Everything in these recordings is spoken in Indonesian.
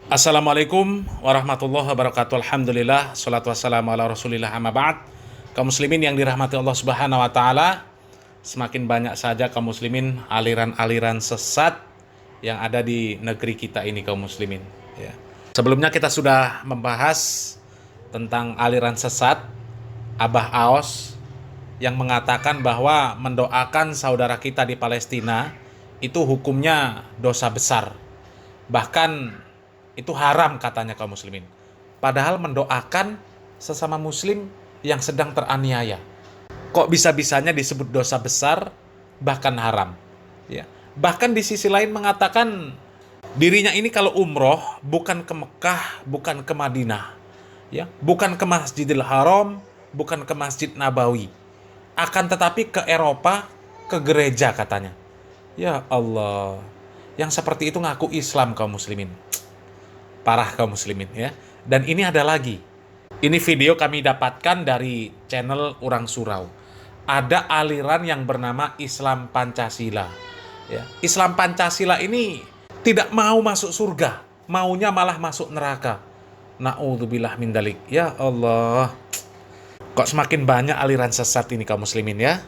Assalamualaikum warahmatullahi wabarakatuh. Alhamdulillah, salatu wassalamu ala rasulillah amma ba'd. Kaum muslimin yang dirahmati Allah subhanahu wa ta'ala, semakin banyak saja kaum muslimin aliran-aliran sesat yang ada di negeri kita ini kaum muslimin ya. Sebelumnya kita sudah membahas tentang aliran sesat Abah Aos yang mengatakan bahwa mendoakan saudara kita di Palestina itu hukumnya dosa besar. Bahkan itu haram katanya kaum muslimin. Padahal mendoakan sesama muslim yang sedang teraniaya. Kok bisa-bisanya disebut dosa besar bahkan haram? Ya. Bahkan di sisi lain mengatakan dirinya ini kalau umroh bukan ke Mekah, bukan ke Madinah, ya, bukan ke Masjidil Haram, bukan ke Masjid Nabawi, akan tetapi ke Eropa, ke gereja katanya. Ya Allah, yang seperti itu ngaku Islam kaum muslimin. Parah kaum muslimin ya. Dan ini ada lagi. Ini video kami dapatkan dari channel Urang Surau. Ada aliran yang bernama Islam Pancasila. Ya. Islam Pancasila ini tidak mau masuk surga, maunya malah masuk neraka. Na'udzubillah min dalik. Ya Allah. Kok semakin banyak aliran sesat ini kaum muslimin ya?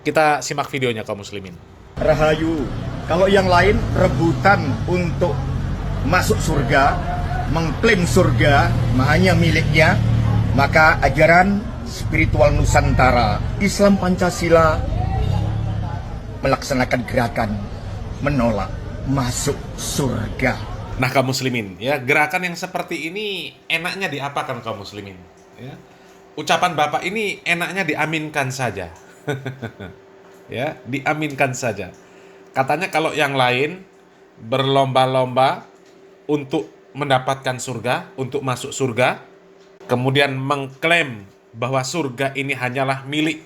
Kita simak videonya kaum muslimin. Rahayu. Kalau yang lain rebutan untuk masuk surga, mengklaim surga hanya miliknya, maka ajaran spiritual Nusantara Islam Pancasila melaksanakan gerakan menolak masuk surga. Nah kaum muslimin ya, gerakan yang seperti ini enaknya diapakan kaum muslimin ya? Ucapan Bapak ini enaknya diaminkan saja. Ya, diaminkan saja. Katanya kalau yang lain berlomba-lomba untuk mendapatkan surga, untuk masuk surga, kemudian mengklaim bahwa surga ini hanyalah milik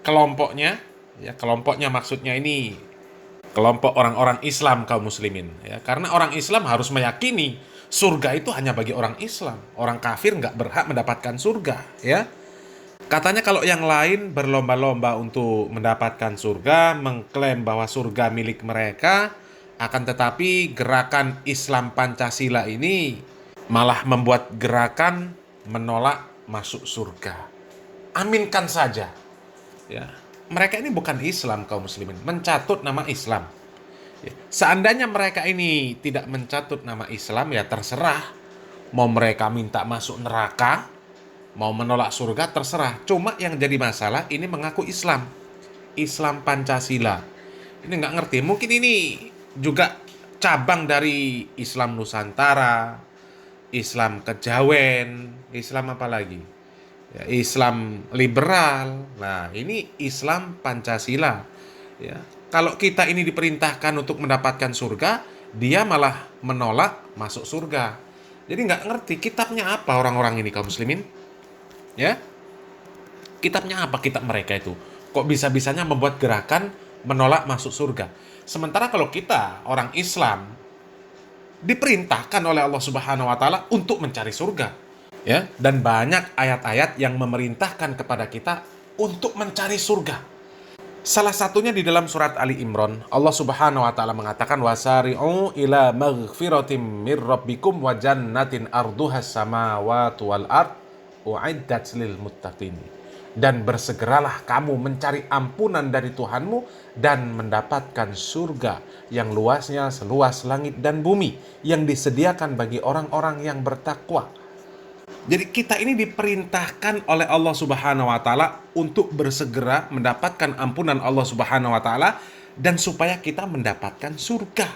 kelompoknya, ya kelompoknya maksudnya ini kelompok orang-orang Islam kaum muslimin, ya karena orang Islam harus meyakini surga itu hanya bagi orang Islam, orang kafir nggak berhak mendapatkan surga, ya. Katanya kalau yang lain berlomba-lomba untuk mendapatkan surga, mengklaim bahwa surga milik mereka, akan tetapi gerakan Islam Pancasila ini malah membuat gerakan menolak masuk surga. Aminkan saja. Ya. Mereka ini bukan Islam kaum muslimin, mencatut nama Islam. Ya. Seandainya mereka ini tidak mencatut nama Islam, ya terserah. Mau mereka minta masuk neraka, mau menolak surga, terserah. Cuma yang jadi masalah ini mengaku Islam. Islam Pancasila. Ini nggak ngerti. Mungkin ini juga cabang dari Islam Nusantara, Islam Kejawen, Islam apa lagi? Ya, Islam liberal. Nah, ini Islam Pancasila. Ya. Kalau kita ini diperintahkan untuk mendapatkan surga, dia malah menolak masuk surga. Jadi nggak ngerti kitabnya apa orang-orang ini kaum muslimin. Ya, kitabnya apa kitab mereka itu? Kok bisa-bisanya membuat gerakan menolak masuk surga? Sementara kalau kita orang Islam diperintahkan oleh Allah Subhanahu wa taala untuk mencari surga. Ya, dan banyak ayat-ayat yang memerintahkan kepada kita untuk mencari surga. Salah satunya di dalam surat Ali Imran, Allah Subhanahu wa taala mengatakan wasari'u ila maghfiratim mir rabbikum wa jannatin arduhas samawati wal ard u'iddat lil muttaqin. Dan bersegeralah kamu mencari ampunan dari Tuhanmu dan mendapatkan surga yang luasnya seluas langit dan bumi yang disediakan bagi orang-orang yang bertakwa. Jadi kita ini diperintahkan oleh Allah Subhanahu wa taala untuk bersegera mendapatkan ampunan Allah Subhanahu wa taala dan supaya kita mendapatkan surga.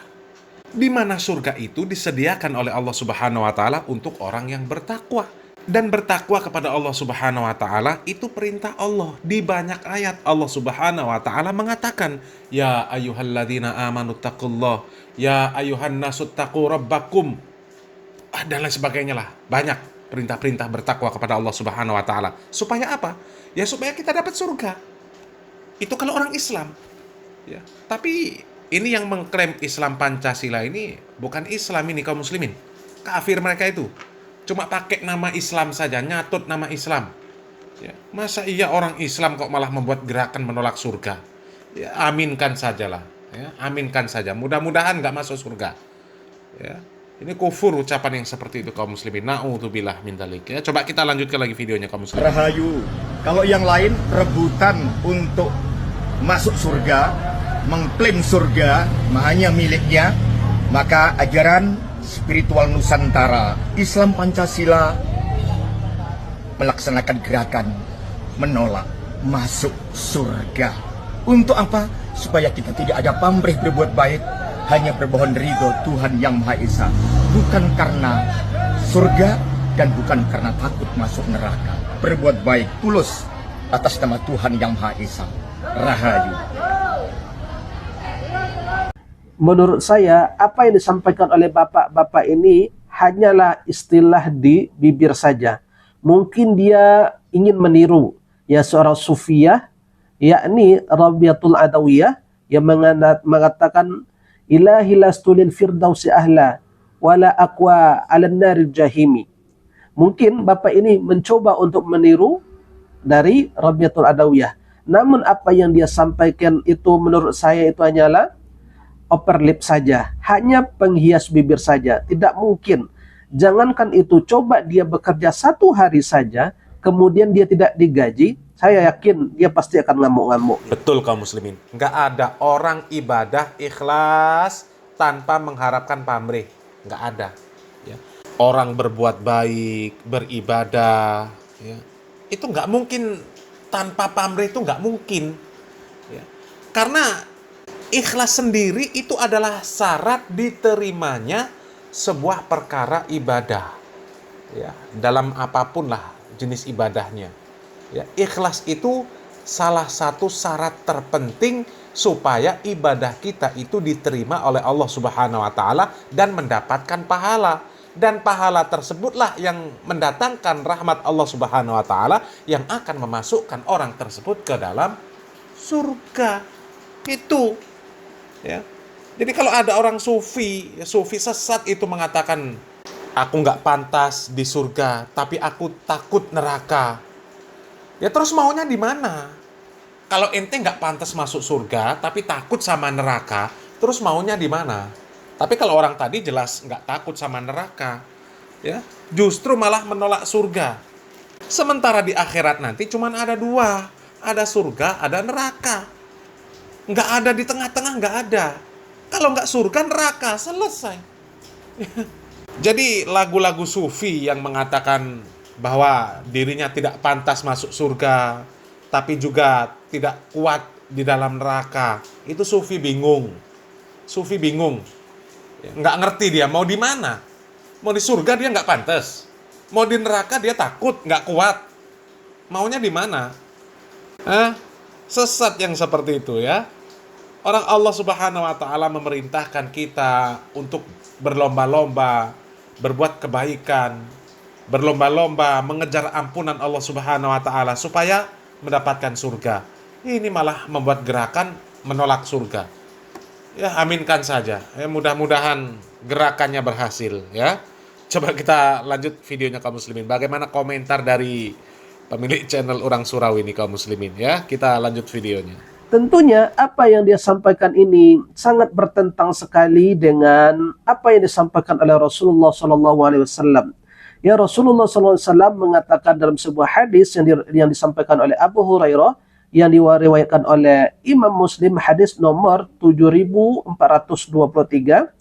Di mana surga itu disediakan oleh Allah Subhanahu wa taala untuk orang yang bertakwa. Dan bertakwa kepada Allah Subhanahu wa taala itu perintah Allah. Di banyak ayat Allah Subhanahu wa taala mengatakan, "Ya ayyuhalladzina amanu taqullah, ya ayyuhan nasu taqu rabbakum." Dan lain sebagainya lah. Banyak perintah-perintah bertakwa kepada Allah Subhanahu wa taala. Supaya apa? Ya supaya kita dapat surga. Itu kalau orang Islam. Ya. Tapi ini yang mengklaim Islam Pancasila ini bukan Islam ini kaum muslimin. Kafir mereka itu. Cuma pakai nama Islam saja, nyatut nama Islam. Ya, masa iya orang Islam kok malah membuat gerakan menolak surga? Ya, aminkan sajalah. Ya, aminkan saja. Mudah-mudahan nggak masuk surga. Ya. Ini kufur ucapan yang seperti itu kaum muslimin. Na'udzubillah min dzalik. Ya, coba kita lanjutkan lagi videonya kaum muslimin. Rahayu. Kalau yang lain rebutan untuk masuk surga, mengklaim surga hanya miliknya, maka ajaran spiritual Nusantara Islam Pancasila melaksanakan gerakan menolak masuk surga. Untuk apa? Supaya kita tidak ada pamrih berbuat baik, hanya bermohon ridho Tuhan Yang Maha Esa, bukan karena surga dan bukan karena takut masuk neraka. Berbuat baik tulus atas nama Tuhan Yang Maha Esa. Rahayu. Menurut saya, apa yang disampaikan oleh bapak-bapak ini hanyalah istilah di bibir saja. Mungkin dia ingin meniru ya seorang sufiyah, yakni Rabiatul Adawiyah, yang mengatakan ilahi lastulil firdausi ahla wala aqwa ala naril jahimi. Mungkin bapak ini mencoba untuk meniru dari Rabiatul Adawiyah. Namun apa yang dia sampaikan itu menurut saya itu hanyalah upper lip saja, hanya penghias bibir saja. Tidak mungkin. Jangankan itu, coba dia bekerja 1 hari saja, kemudian dia tidak digaji, saya yakin dia pasti akan ngamuk-ngamuk. Betul kaum muslimin. Nggak ada orang ibadah ikhlas tanpa mengharapkan pamrih. Nggak ada. Ya. Orang berbuat baik, beribadah, ya, itu nggak mungkin tanpa pamrih, itu nggak mungkin. Ya. Karena ikhlas sendiri itu adalah syarat diterimanya sebuah perkara ibadah. Ya. Dalam apapun lah jenis ibadahnya. Ya, ikhlas itu salah satu syarat terpenting supaya ibadah kita itu diterima oleh Allah Subhanahu wa taala dan mendapatkan pahala. Dan pahala tersebutlah yang mendatangkan rahmat Allah Subhanahu wa taala yang akan memasukkan orang tersebut ke dalam surga. Itu. Ya. Jadi kalau ada orang sufi sesat itu mengatakan aku nggak pantas di surga, tapi aku takut neraka. Ya terus maunya di mana? Kalau ente nggak pantas masuk surga, tapi takut sama neraka, terus maunya di mana? Tapi kalau orang tadi jelas nggak takut sama neraka, ya justru malah menolak surga. Sementara di akhirat nanti cuman ada 2, ada surga, ada neraka. Nggak ada di tengah-tengah, nggak ada. Kalau nggak surga, neraka, selesai. Jadi lagu-lagu sufi yang mengatakan bahwa dirinya tidak pantas masuk surga, tapi juga tidak kuat di dalam neraka, itu sufi bingung. Sufi bingung. Nggak ngerti dia mau di mana. Mau di surga dia nggak pantas. Mau di neraka dia takut, nggak kuat. Maunya di mana? Sesat yang seperti itu ya. Orang Allah Subhanahu wa taala memerintahkan kita untuk berlomba-lomba berbuat kebaikan, berlomba-lomba mengejar ampunan Allah Subhanahu wa taala supaya mendapatkan surga. Ini malah membuat gerakan menolak surga. Ya, aminkan saja. Ya, mudah-mudahan gerakannya berhasil ya. Coba kita lanjut videonya kaum muslimin. Bagaimana komentar dari pemilik channel Orang Surau ini kaum muslimin ya. Kita lanjut videonya. Tentunya apa yang dia sampaikan ini sangat bertentang sekali dengan apa yang disampaikan oleh Rasulullah SAW. Ya, Rasulullah SAW mengatakan dalam sebuah hadis yang disampaikan oleh Abu Hurairah, yang diriwayatkan oleh Imam Muslim, hadis nomor 7423.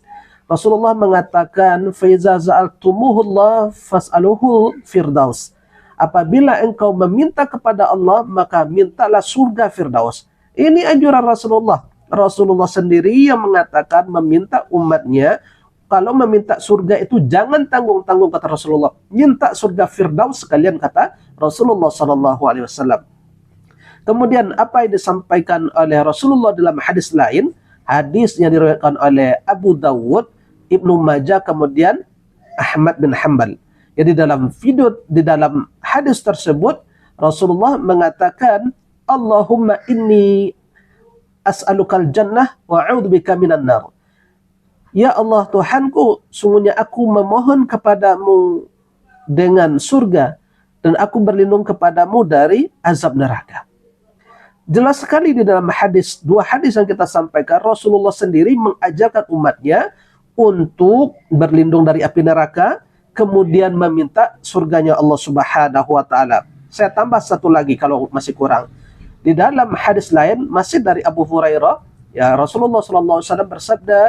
Rasulullah mengatakan, "Faiza za'altumuhullah fas'aluhul firdaus." Apabila engkau meminta kepada Allah, maka mintalah surga Firdaus. Ini anjuran Rasulullah. Rasulullah sendiri yang mengatakan meminta umatnya, kalau meminta surga itu jangan tanggung-tanggung, kata Rasulullah. Minta surga Firdaus sekalian, kata Rasulullah SAW. Kemudian apa yang disampaikan oleh Rasulullah dalam hadis lain, hadis yang diriwayatkan oleh Abu Dawud, Ibnu Majah, kemudian Ahmad bin Hanbal. Jadi dalam hadis tersebut Rasulullah mengatakan, Allahumma inni as'alukal jannah wa a'udzubika minan nar. Ya Allah Tuhanku, sungguhnya aku memohon kepadamu dengan surga dan aku berlindung kepadamu dari azab neraka. Jelas sekali di dalam dua hadis yang kita sampaikan, Rasulullah sendiri mengajarkan umatnya untuk berlindung dari api neraka, kemudian meminta surganya Allah Subhanahu wa taala. Saya tambah satu lagi kalau masih kurang. Di dalam hadis lain masih dari Abu Hurairah, ya Rasulullah sallallahu alaihi wasallam bersabda,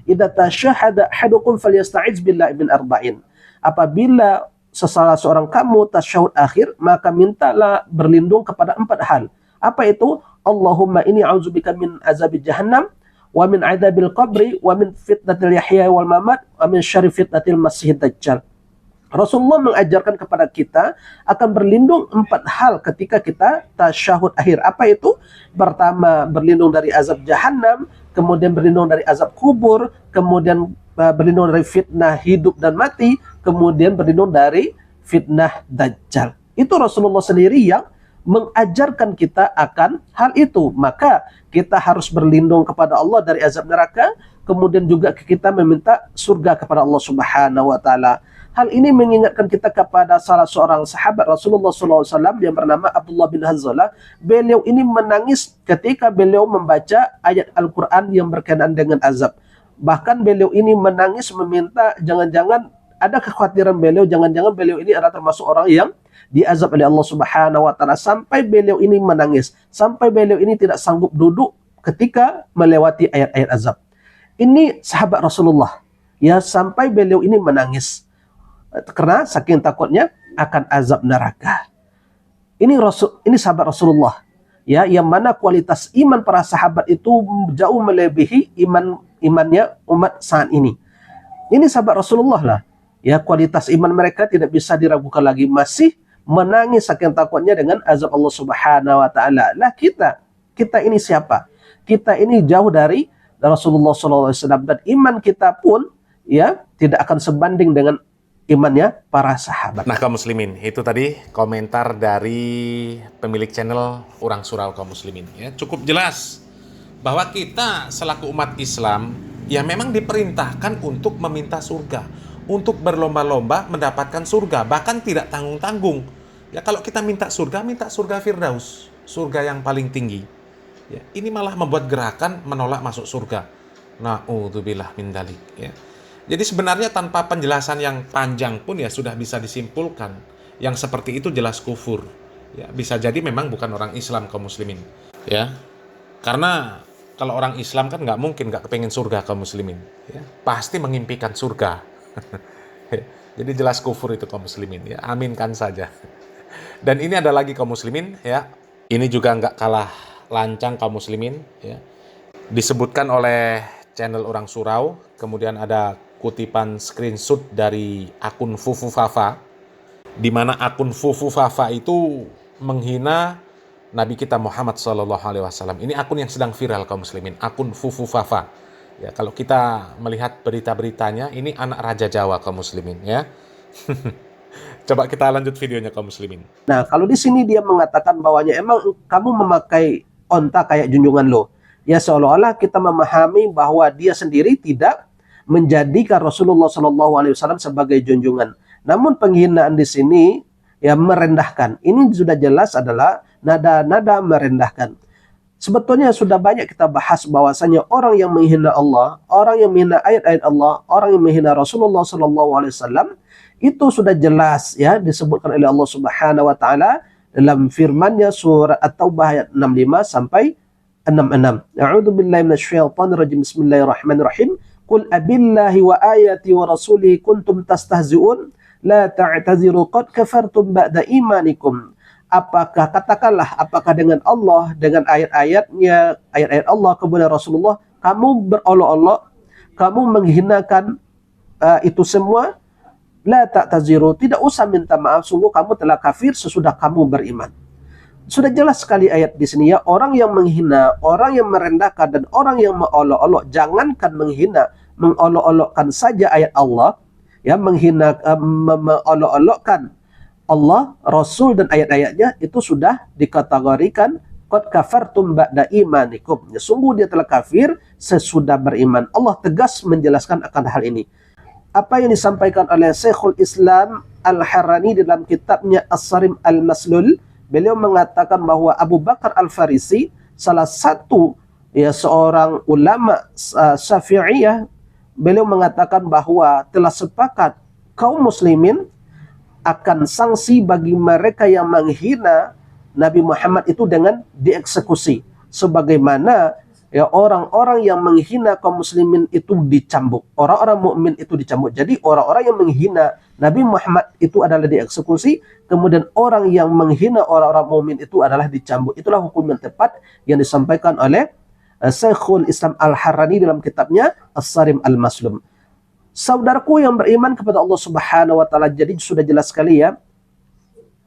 "Idza tasyahada ahadukum falyasta'iz billahi min arba'in." Apabila salah seorang kamu tasyahud akhir, maka mintalah berlindung kepada 4 hal. Apa itu? Allahumma inni a'udzubika min azabi jahannam, wa min adzabil qabri, wa min fitnatil yahya wal mamat, wa min syarri fitnatil masiihid dajjal. Rasulullah mengajarkan kepada kita akan berlindung 4 hal ketika kita tasyahud akhir. Apa itu? Pertama, berlindung dari azab jahannam, kemudian berlindung dari azab kubur, kemudian berlindung dari fitnah hidup dan mati, kemudian berlindung dari fitnah dajjal. Itu Rasulullah sendiri yang mengajarkan kita akan hal itu. Maka kita harus berlindung kepada Allah dari azab neraka, kemudian juga kita meminta surga kepada Allah Subhanahu wa taala. Hal ini mengingatkan kita kepada salah seorang sahabat Rasulullah SAW yang bernama Abdullah bin Hanzalah. Beliau ini menangis ketika beliau membaca ayat Al-Quran yang berkenaan dengan azab. Bahkan beliau ini menangis meminta, jangan-jangan ada kekhawatiran beliau, jangan-jangan beliau ini adalah termasuk orang yang diazab oleh Allah Subhanahu wa taala, sampai beliau ini menangis, sampai beliau ini tidak sanggup duduk ketika melewati ayat-ayat azab. Ini sahabat Rasulullah, ya, sampai beliau ini menangis karena saking takutnya akan azab neraka. Ini sahabat Rasulullah, ya, yang mana kualitas iman para sahabat itu jauh melebihi imannya umat saat ini. Ini sahabat Rasulullah lah, ya, kualitas iman mereka tidak bisa diragukan lagi, masih menangis saking takutnya dengan azab Allah Subhanahu wa taala. Lah kita ini siapa? Kita ini jauh dari Rasulullah SAW, dan iman kita pun, ya, tidak akan sebanding dengan imannya para sahabat. Nah, kaum muslimin, itu tadi komentar dari pemilik channel Orang Surau kaum muslimin, ya. Cukup jelas bahwa kita selaku umat Islam ya memang diperintahkan untuk meminta surga, untuk berlomba-lomba mendapatkan surga, bahkan tidak tanggung-tanggung. Ya, kalau kita minta surga Firdaus, surga yang paling tinggi. Ya, ini malah membuat gerakan menolak masuk surga. Na'udzubillah min dzalik, ya. Jadi sebenarnya tanpa penjelasan yang panjang pun ya sudah bisa disimpulkan yang seperti itu jelas kufur. Ya, bisa jadi memang bukan orang Islam kaum muslimin. Ya, karena kalau orang Islam kan nggak mungkin nggak kepengen surga kaum muslimin. Ya, pasti mengimpikan surga. Jadi jelas kufur itu kaum muslimin. Ya, aminkan saja. Dan ini ada lagi kaum muslimin. Ya, ini juga nggak kalah lancang kaum muslimin. Ya, disebutkan oleh channel Orang Surau. Kemudian ada kutipan screenshot dari akun Fufu Fafa, di mana akun Fufu Fafa itu menghina Nabi kita Muhammad SAW. Ini akun yang sedang viral kaum muslimin, akun Fufu Fafa. Ya, kalau kita melihat berita-beritanya, ini anak Raja Jawa kaum muslimin, ya. Coba kita lanjut videonya kaum muslimin. Nah, kalau di sini dia mengatakan bahwanya emang kamu memakai onta kayak junjungan lo. Ya, seolah-olah kita memahami bahwa dia sendiri tidak menjadikan Rasulullah SAW sebagai junjungan. Namun penghinaan di sini ya merendahkan. Ini sudah jelas adalah nada-nada merendahkan. Sebetulnya sudah banyak kita bahas bahwasanya orang yang menghina Allah, orang yang menghina ayat-ayat Allah, orang yang menghina Rasulullah SAW, itu sudah jelas ya disebutkan oleh Allah Subhanahu wa taala dalam firman-Nya surat At-Taubah ayat 65 sampai 66. A'udzubillahi minasyaitonirrajim. Bismillahirrahmanirrahim. Qul abillahi wa ayati wa rasulihi kuntum tastahzi'un la ta'taziru qad kafartum ba'da imanikum. Apakah dengan Allah, dengan ayat-ayatnya, ayat-ayat Allah kepada Rasulullah, kamu berolok-olok, kamu menghinakan itu semua? La ta'taziru, tidak usah minta maaf, sungguh kamu telah kafir sesudah kamu beriman. Sudah jelas sekali ayat di sini ya, orang yang menghina, orang yang merendahkan, dan orang yang mengolok-olok, jangankan menghina, mengolok-olokkan saja ayat Allah, ya, menghina, mengolok-olokkan Allah, Rasul, dan ayat-ayatnya, itu sudah dikategorikan qad kafartum ba'da imanikum. Ya, sungguh dia telah kafir sesudah beriman. Allah tegas menjelaskan akan hal ini. Apa yang disampaikan oleh Syekhul Islam Al-Harrani dalam kitabnya As-Sarim Al-Maslul, beliau mengatakan bahwa Abu Bakar Al-Farisi, salah satu ya seorang ulama Syafi'iyah, beliau mengatakan bahwa telah sepakat kaum muslimin akan sanksi bagi mereka yang menghina Nabi Muhammad itu dengan dieksekusi, sebagaimana ya orang-orang yang menghina kaum muslimin itu dicambuk, orang-orang mukmin itu dicambuk. Jadi orang-orang yang menghina Nabi Muhammad itu adalah dieksekusi, kemudian orang yang menghina orang-orang mukmin itu adalah dicambuk. Itulah hukum yang tepat yang disampaikan oleh Syekhul Islam Al-Harrani dalam kitabnya As-Sarim Al-Maslum. Saudaraku yang beriman kepada Allah Subhanahu wa taala, jadi sudah jelas sekali ya,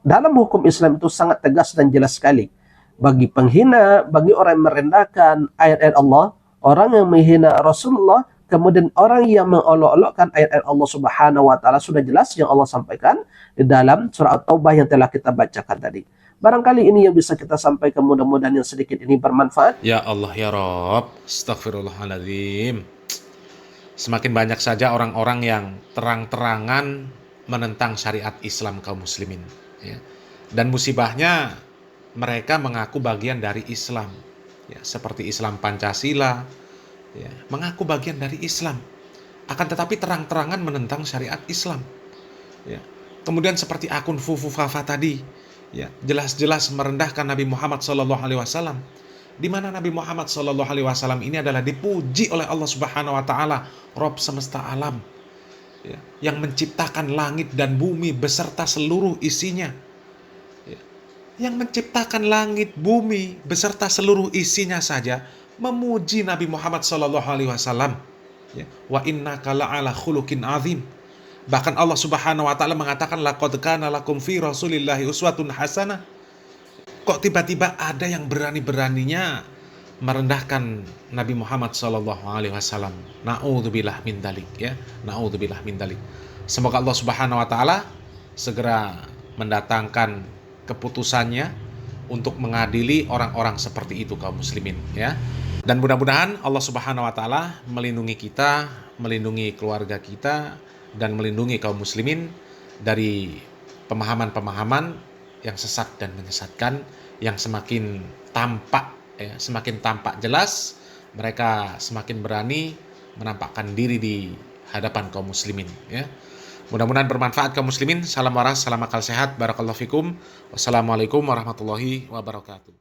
dalam hukum Islam itu sangat tegas dan jelas sekali. Bagi penghina, bagi orang yang merendahkan ayat-ayat Allah, orang yang menghina Rasulullah, kemudian orang yang mengolok-olokkan ayat-ayat Allah Subhanahu wa taala, sudah jelas yang Allah sampaikan di dalam surah At-Taubah yang telah kita bacakan tadi. Barangkali ini yang bisa kita sampaikan, mudah-mudahan yang sedikit ini bermanfaat. Ya Allah ya Rob, astagfirullahaladzim. Semakin banyak saja orang-orang yang terang-terangan menentang syariat Islam kaum muslimin, ya. Dan musibahnya mereka mengaku bagian dari Islam, ya, seperti Islam Pancasila, ya, mengaku bagian dari Islam, akan tetapi terang-terangan menentang syariat Islam, ya. Kemudian seperti akun Fufu Fafa tadi, ya, jelas-jelas merendahkan Nabi Muhammad SAW, di mana Nabi Muhammad SAW ini adalah dipuji oleh Allah Subhanahu wa taala, Rob semesta alam, ya, yang menciptakan langit dan bumi beserta seluruh isinya. Ya, yang menciptakan langit, bumi beserta seluruh isinya saja memuji Nabi Muhammad SAW. Ya, wa innaka la'ala khuluqin azim. Bahkan Allah Subhanahu wa taala mengatakan laqad kana lakum fi Rasulillahi uswatun hasanah. Kok tiba-tiba ada yang berani-beraninya merendahkan Nabi Muhammad SAW? Na'udzubillah min dzalik, ya. Na'udzubillah min dzalik. Semoga Allah Subhanahu wa taala segera mendatangkan keputusannya untuk mengadili orang-orang seperti itu kaum muslimin, ya. Dan mudah-mudahan Allah Subhanahu wa taala melindungi kita, melindungi keluarga kita, dan melindungi kaum muslimin dari pemahaman-pemahaman yang sesat dan menyesatkan, yang semakin tampak, ya, semakin tampak jelas, mereka semakin berani menampakkan diri di hadapan kaum muslimin, ya. Mudah-mudahan bermanfaat kaum muslimin. Salam waras, salam akal sehat, barakallahu fikum. Wassalamualaikum warahmatullahi wabarakatuh.